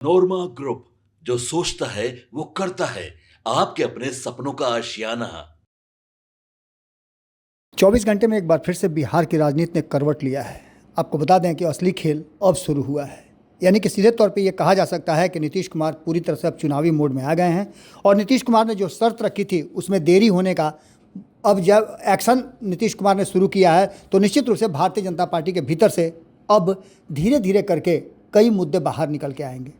नोरमा group, जो सोचता है वो करता है। आपके अपने सपनों का आशियाना। 24 घंटे में एक बार फिर से बिहार की राजनीति ने करवट लिया है। आपको बता दें कि असली खेल अब शुरू हुआ है। यानी कि सीधे तौर पे ये कहा जा सकता है कि नीतीश कुमार पूरी तरह से अब चुनावी मोड में आ गए हैं और नीतीश कुमार ने जो शर्त रखी थी उसमें देरी होने का अब जब एक्शन नीतीश कुमार ने शुरू किया है तो निश्चित रूप से भारतीय जनता पार्टी के भीतर से अब धीरे धीरे करके कई मुद्दे बाहर निकल के आएंगे।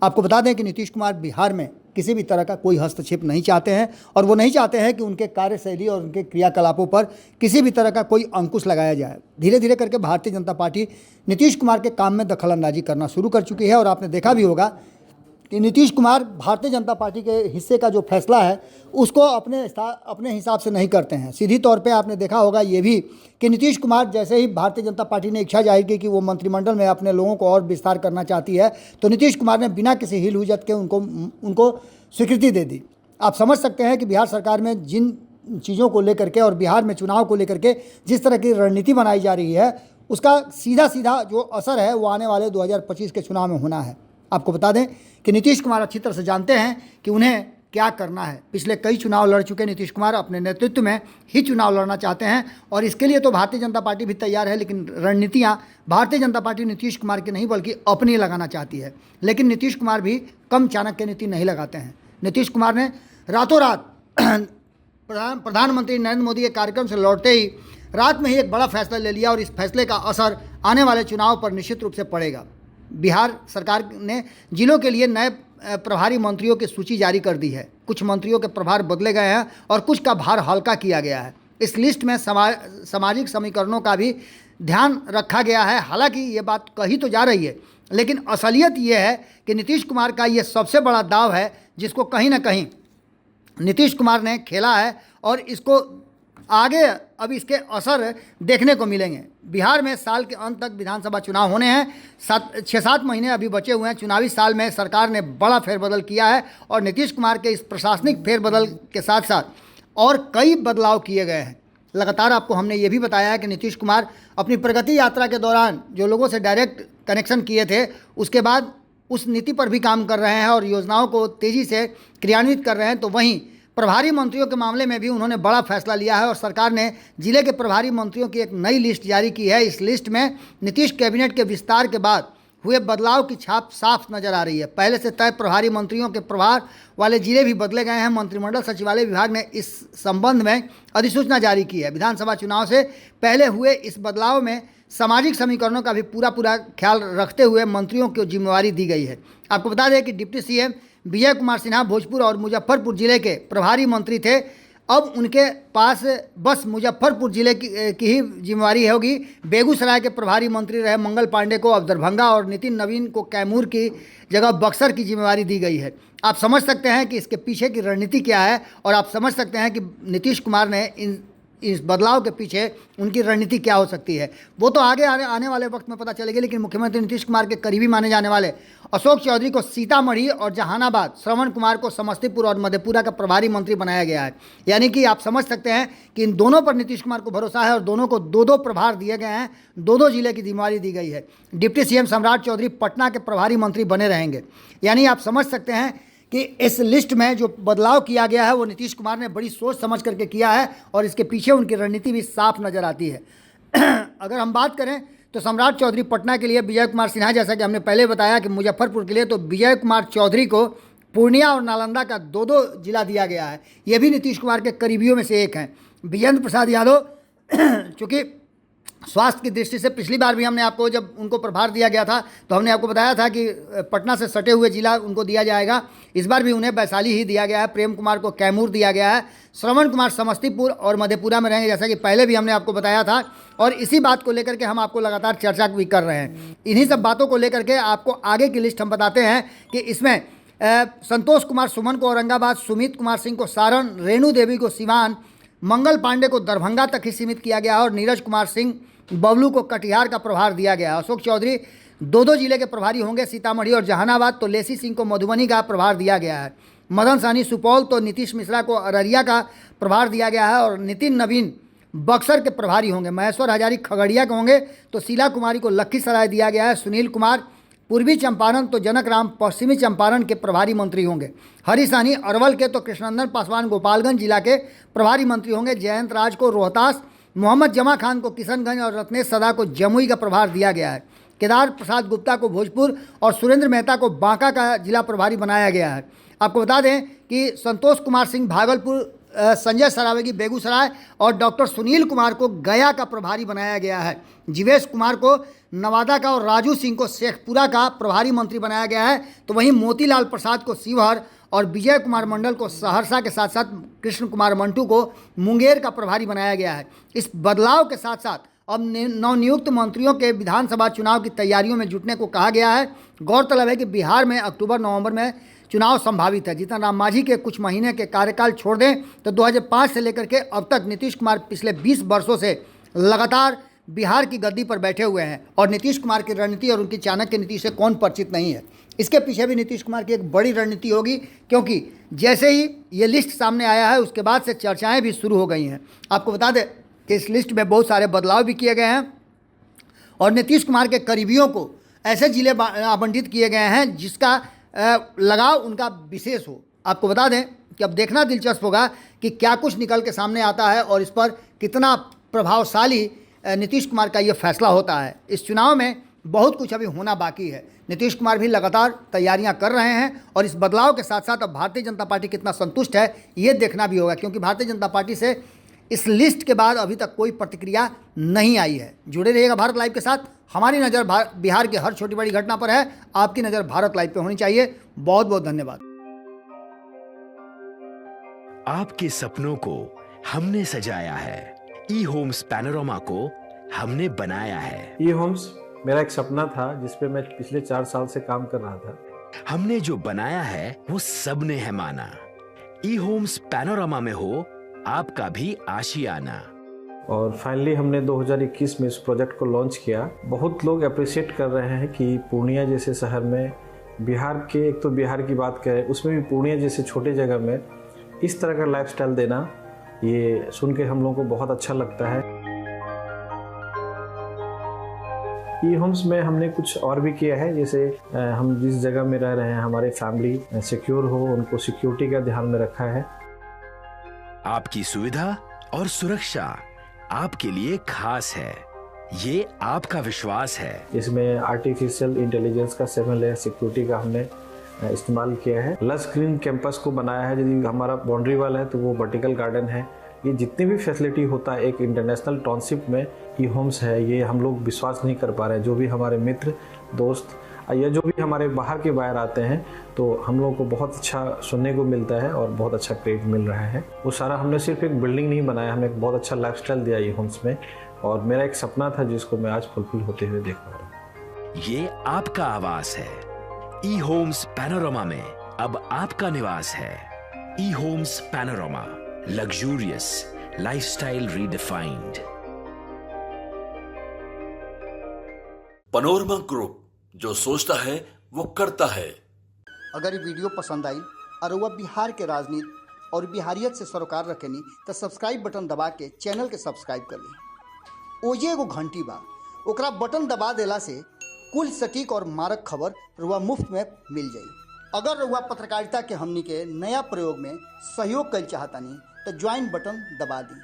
आपको बता दें कि नीतीश कुमार बिहार में किसी भी तरह का कोई हस्तक्षेप नहीं चाहते हैं और वो नहीं चाहते हैं कि उनके कार्यशैली और उनके क्रियाकलापों पर किसी भी तरह का कोई अंकुश लगाया जाए। धीरे धीरे करके भारतीय जनता पार्टी नीतीश कुमार के काम में दखलंदाजी करना शुरू कर चुकी है और आपने देखा भी होगा कि नीतीश कुमार भारतीय जनता पार्टी के हिस्से का जो फैसला है उसको अपने हिसाब से नहीं करते हैं। सीधी तौर पे आपने देखा होगा ये भी कि नीतीश कुमार जैसे ही भारतीय जनता पार्टी ने इच्छा जाहिर की कि वो मंत्रिमंडल में अपने लोगों को और विस्तार करना चाहती है तो नीतीश कुमार ने बिना किसी हिल हुज्जत के उनको स्वीकृति दे दी। आप समझ सकते हैं कि बिहार सरकार में जिन चीज़ों को लेकर के और बिहार में चुनाव को लेकर के जिस तरह की रणनीति बनाई जा रही है उसका सीधा सीधा जो असर है वो आने वाले 2025 के चुनाव में होना है। आपको बता दें कि नीतीश कुमार अच्छी तरह से जानते हैं कि उन्हें क्या करना है। पिछले कई चुनाव लड़ चुके नीतीश कुमार अपने नेतृत्व में ही चुनाव लड़ना चाहते हैं और इसके लिए तो भारतीय जनता पार्टी भी तैयार है, लेकिन रणनीतियाँ भारतीय जनता पार्टी नीतीश कुमार की नहीं बल्कि अपनी लगाना चाहती है। लेकिन नीतीश कुमार भी कम चाणक्य नीति नहीं लगाते हैं। नीतीश कुमार ने रातों रात प्रधानमंत्री नरेंद्र मोदी के कार्यक्रम से लौटते ही रात में ही एक बड़ा फैसला ले लिया और इस फैसले का असर आने वाले चुनाव पर निश्चित रूप से पड़ेगा। बिहार सरकार ने जिलों के लिए नए प्रभारी मंत्रियों की सूची जारी कर दी है। कुछ मंत्रियों के प्रभार बदले गए हैं और कुछ का भार हल्का किया गया है। इस लिस्ट में सामाजिक समीकरणों का भी ध्यान रखा गया है। हालांकि ये बात कही तो जा रही है, लेकिन असलियत ये है कि नीतीश कुमार का ये सबसे बड़ा दाव है जिसको कहीं ना कहीं नीतीश कुमार ने खेला है और इसको आगे अब इसके असर देखने को मिलेंगे। बिहार में साल के अंत तक विधानसभा चुनाव होने हैं। 6-7 महीने अभी बचे हुए हैं। चुनावी साल में सरकार ने बड़ा फेरबदल किया है और नीतीश कुमार के इस प्रशासनिक फेरबदल के साथ साथ और कई बदलाव किए गए हैं। लगातार आपको हमने ये भी बताया है कि नीतीश कुमार अपनी प्रगति यात्रा के दौरान जो लोगों से डायरेक्ट कनेक्शन किए थे उसके बाद उस नीति पर भी काम कर रहे हैं और योजनाओं को तेज़ी से क्रियान्वित कर रहे हैं। तो वहीं प्रभारी मंत्रियों के मामले में भी उन्होंने बड़ा फैसला लिया है और सरकार ने जिले के प्रभारी मंत्रियों की एक नई लिस्ट जारी की है। इस लिस्ट में नीतीश कैबिनेट के विस्तार के बाद हुए बदलाव की छाप साफ नजर आ रही है। पहले से तय प्रभारी मंत्रियों के प्रभार वाले जिले भी बदले गए हैं। मंत्रिमंडल सचिवालय विभाग ने इस संबंध में अधिसूचना जारी की है। विधानसभा चुनाव से पहले हुए इस बदलाव में सामाजिक समीकरणों का भी पूरा ख्याल रखते हुए मंत्रियों को जिम्मेवारी दी गई है। आपको बता दें कि डिप्टी सीएम विजय कुमार सिन्हा भोजपुर और मुजफ्फरपुर जिले के प्रभारी मंत्री थे। अब उनके पास बस मुजफ्फरपुर जिले की ही जिम्मेवारी होगी। बेगूसराय के प्रभारी मंत्री रहे मंगल पांडे को अब दरभंगा और नितिन नवीन को कैमूर की जगह बक्सर की जिम्मेवारी दी गई है। आप समझ सकते हैं कि इसके पीछे की रणनीति क्या है और आप समझ सकते हैं कि नीतीश कुमार ने इस बदलाव के पीछे उनकी रणनीति क्या हो सकती है। वो तो आगे आने वाले वक्त में पता चलेगी। लेकिन मुख्यमंत्री नीतीश कुमार के करीबी माने जाने वाले अशोक चौधरी को सीतामढ़ी और जहानाबाद, श्रवण कुमार को समस्तीपुर और मधेपुरा का प्रभारी मंत्री बनाया गया है। यानी कि आप समझ सकते हैं कि इन दोनों पर नीतीश कुमार को भरोसा है और दोनों को 2-2 प्रभार दिए गए हैं। 2-2 जिले की जिम्मेवारी दी गई है। डिप्टी सीएम सम्राट चौधरी पटना के प्रभारी मंत्री बने रहेंगे। यानी आप समझ सकते हैं कि इस लिस्ट में जो बदलाव किया गया है वो नीतीश कुमार ने बड़ी सोच समझ करके किया है और इसके पीछे उनकी रणनीति भी साफ नज़र आती है। अगर हम बात करें तो सम्राट चौधरी पटना के लिए विजय कुमार सिन्हा, जैसा कि हमने पहले बताया कि मुजफ्फरपुर के लिए तो विजय कुमार चौधरी को पूर्णिया और नालंदा का 2-2 जिला दिया गया है। ये भी नीतीश कुमार के करीबियों में से एक हैं। विजेंद्र प्रसाद यादव चूँकि स्वास्थ्य की दृष्टि से पिछली बार भी हमने आपको जब उनको प्रभार दिया गया था तो हमने आपको बताया था कि पटना से सटे हुए जिला उनको दिया जाएगा। इस बार भी उन्हें वैशाली ही दिया गया है। प्रेम कुमार को कैमूर दिया गया है। श्रवण कुमार समस्तीपुर और मधेपुरा में रहेंगे, जैसा कि पहले भी हमने आपको बताया था और इसी बात को लेकर के हम आपको लगातार चर्चा भी कर रहे हैं। इन्हीं सब बातों को लेकर के आपको आगे की लिस्ट हम बताते हैं कि इसमें संतोष कुमार सुमन को औरंगाबाद, सुमित कुमार सिंह को सारण, रेणु देवी को सिवान, मंगल पांडे को दरभंगा तक ही सीमित किया गया और नीरज कुमार सिंह बबलू को कटिहार का प्रभार दिया गया। अशोक चौधरी 2-2 जिले के प्रभारी होंगे, सीतामढ़ी और जहानाबाद। तो लेसी सिंह को मधुबनी का प्रभार दिया गया है। मदन सहनी सुपौल, तो नीतीश मिश्रा को अररिया का प्रभार दिया गया है और नितिन नवीन बक्सर के प्रभारी होंगे। महेश्वर हजारी खगड़िया के होंगे तो शीला कुमारी को लखीसराय दिया गया है। सुनील कुमार पूर्वी चंपारण तो जनक राम पश्चिमी चंपारण के प्रभारी मंत्री होंगे। हरीश सहनी अरवल के तो कृष्णनंदन पासवान गोपालगंज जिला के प्रभारी मंत्री होंगे। जयंत राज को रोहतास, मोहम्मद जमा खान को किशनगंज और रत्नेश सदा को जमुई का प्रभार दिया गया है। केदार प्रसाद गुप्ता को भोजपुर और सुरेंद्र मेहता को बांका का जिला प्रभारी बनाया गया है। आपको बता दें कि संतोष कुमार सिंह भागलपुर, संजय सरावगी बेगूसराय और डॉक्टर सुनील कुमार को गया का प्रभारी बनाया गया है। जीवेश कुमार को नवादा का और राजू सिंह को शेखपुरा का प्रभारी मंत्री बनाया गया है। तो वहीं मोतीलाल प्रसाद को शिवहर और विजय कुमार मंडल को सहरसा के साथ साथ कृष्ण कुमार मंटू को मुंगेर का प्रभारी बनाया गया है। इस बदलाव के साथ साथ अब नवनियुक्त मंत्रियों के विधानसभा चुनाव की तैयारियों में जुटने को कहा गया है। गौरतलब है कि बिहार में अक्टूबर-नवंबर में चुनाव संभावित है। जीतन राम मांझी के कुछ महीने के कार्यकाल छोड़ दें तो 2005 से लेकर के अब तक नीतीश कुमार पिछले 20 वर्षों से लगातार बिहार की गद्दी पर बैठे हुए हैं और नीतीश कुमार की रणनीति और उनकी चाणक्य नीति से कौन परिचित नहीं है। इसके पीछे भी नीतीश कुमार की एक बड़ी रणनीति होगी, क्योंकि जैसे ही ये लिस्ट सामने आया है उसके बाद से चर्चाएं भी शुरू हो गई हैं। आपको बता दें कि इस लिस्ट में बहुत सारे बदलाव भी किए गए हैं और नीतीश कुमार के करीबियों को ऐसे जिले आवंटित किए गए हैं जिसका लगाव उनका विशेष हो। आपको बता दें कि अब देखना दिलचस्प होगा कि क्या कुछ निकल के सामने आता है और इस पर कितना प्रभावशाली नीतीश कुमार का ये फैसला होता है। इस चुनाव में बहुत कुछ अभी होना बाकी है। नीतीश कुमार भी लगातार तैयारियां कर रहे हैं और इस बदलाव के साथ साथ अब भारतीय जनता पार्टी कितना संतुष्ट है ये देखना भी होगा, क्योंकि भारतीय जनता पार्टी से इस लिस्ट के बाद अभी तक कोई प्रतिक्रिया नहीं आई है। जुड़े रहिएगा भारत लाइव के साथ। हमारी नज़र बिहार की हर छोटी बड़ी घटना पर है, आपकी नज़र भारत लाइव पे होनी चाहिए। बहुत बहुत धन्यवाद। आपके सपनों को हमने सजाया है, ई होम्स पैनोरमा को हमने बनाया है। ई होम्स मेरा एक सपना था जिसपे मैं पिछले 4 साल से काम कर रहा था। हमने जो बनाया है वो सबने है माना। ई होम्स पैनोरमा में हो आपका भी आशियाना। और फाइनली हमने 2021 में इस प्रोजेक्ट को लॉन्च किया। बहुत लोग अप्रिशिएट कर रहे हैं कि पूर्णिया जैसे शहर में, बिहार के, एक तो बिहार की बात करें उसमें भी पूर्णिया जैसे छोटे जगह में इस तरह का लाइफस्टाइल देना, ये सुन के हम लोगों को बहुत अच्छा लगता है। ई होम्स में हमने कुछ और भी किया है, जैसे हम जिस जगह में रह रहे हैं हमारे फैमिली सिक्योर हो, उनको सिक्योरिटी का ध्यान में रखा है। आपकी सुविधा और सुरक्षा आपके लिए खास है, ये आपका विश्वास है। इसमें आर्टिफिशियल इंटेलिजेंस का 7 लेयर सिक्योरिटी का हमने इस्तेमाल किया है। लस ग्रीन कैंपस को बनाया है। यदि हमारा बाउंड्री वाल है तो वो वर्टिकल गार्डन है। ये जितनी भी फैसिलिटी होता है एक इंटरनेशनल टाउनशिप में ई होम्स है, ये हम लोग विश्वास नहीं कर पा रहे हैं। जो भी हमारे मित्र दोस्त या जो भी हमारे बाहर के बाहर आते हैं तो हम लोगों को बहुत अच्छा सुनने को मिलता है और बहुत अच्छा क्रेडिट मिल रहा है। वो सारा हमने सिर्फ एक बिल्डिंग नहीं बनाया, हमने एक बहुत अच्छा लाइफस्टाइल दिया ई होम्स में, और मेरा एक सपना था जिसको मैं आज फुलफिल होते हुए देख पा रहा हूँ। ये आपका आवास है। ई होम्स पैनोरमा में अब आपका निवास है। E Homes Panorama, luxurious lifestyle redefined. Panorama group, जो सोचता है वो करता है। अगर ये वीडियो पसंद आई और वह बिहार के राजनीति और बिहारियत से सरोकार रखेनी तो सब्सक्राइब बटन दबा के चैनल के सब्सक्राइब कर ली। ओजे एगो घंटी बा, ओकरा बटन दबा देला से कुल सटीक और मारक खबर रुआ मुफ्त में मिल जाई। अगर रुआ पत्रकारिता के हमनी के नया प्रयोग में सहयोग कर चाहतानी तो ज्वाइन बटन दबा दी।